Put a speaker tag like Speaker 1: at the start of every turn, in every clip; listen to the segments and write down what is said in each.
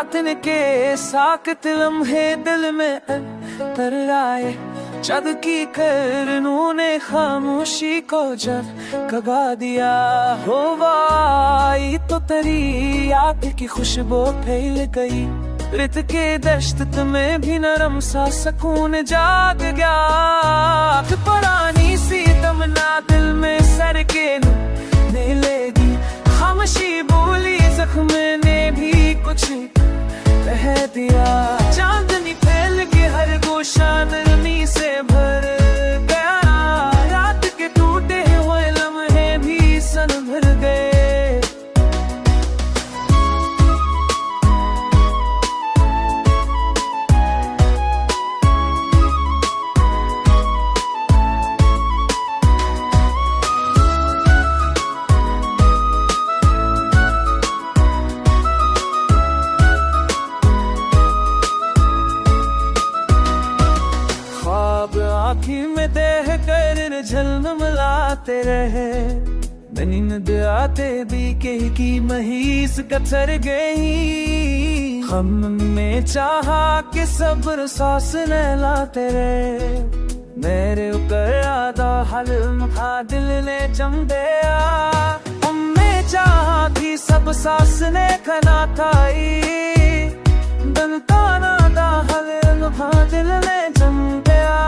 Speaker 1: रातन के साकत लम्हे दिल में तर आए, जद की करनों ने खामोशी को जब कगा दिया। होवाई तो तेरी याद की खुशबू फैल गई, रित के दश्त में भी नरम सा सुकून जाग गया। पुरानी सी तमन्ना दिल में सर के ने लेगी, खामोशी बोली जख्म ने भी कुछ कह दिया। चांदनी फैल के हर गोशा नरमी से भर गया, रात के टूटे हुए लम्हे भी सन भर गए। आँखी में देह कर झलमलाते रहे, नींद आते भी कहीं की महीस कतर गई। हम में चाहा कि सब्र सांस लाते रहे, मेरे ऊपर आधा हलम था दिल ने जम दिया। हमने चाहा थी सब सांस ने खना थाई, दलताना दा हलम था दिल ने जम गया।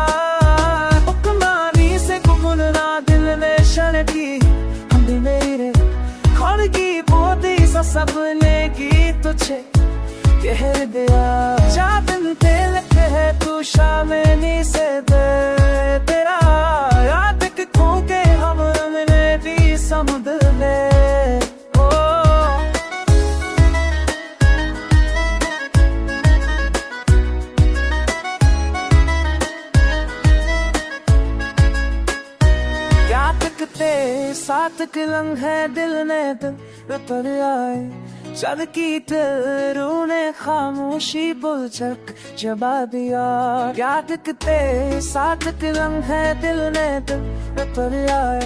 Speaker 1: हम भी मेरे खानगी बोती सा सबने की तुझे कह दिया। चांदन तेल है तू शामनी से दे तेरा, याद खो के हमने भी समुद्र में। सात किलंग है दिल ने दिल पर आए, चल की तेरू ने खामोशी बुलचक जबा दिया। क्या दिखते सात किलंग है दिल ने दिल पर आए,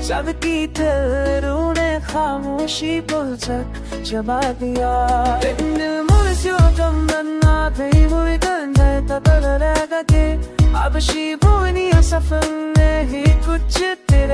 Speaker 1: चल की तेरू ने खामोशी बुलचक जबा दिया। दिल मुझे तुम बनना थे मुझे गंधे तब रहेगा के अब शी बोनी सफर ने ही कुछ तेरे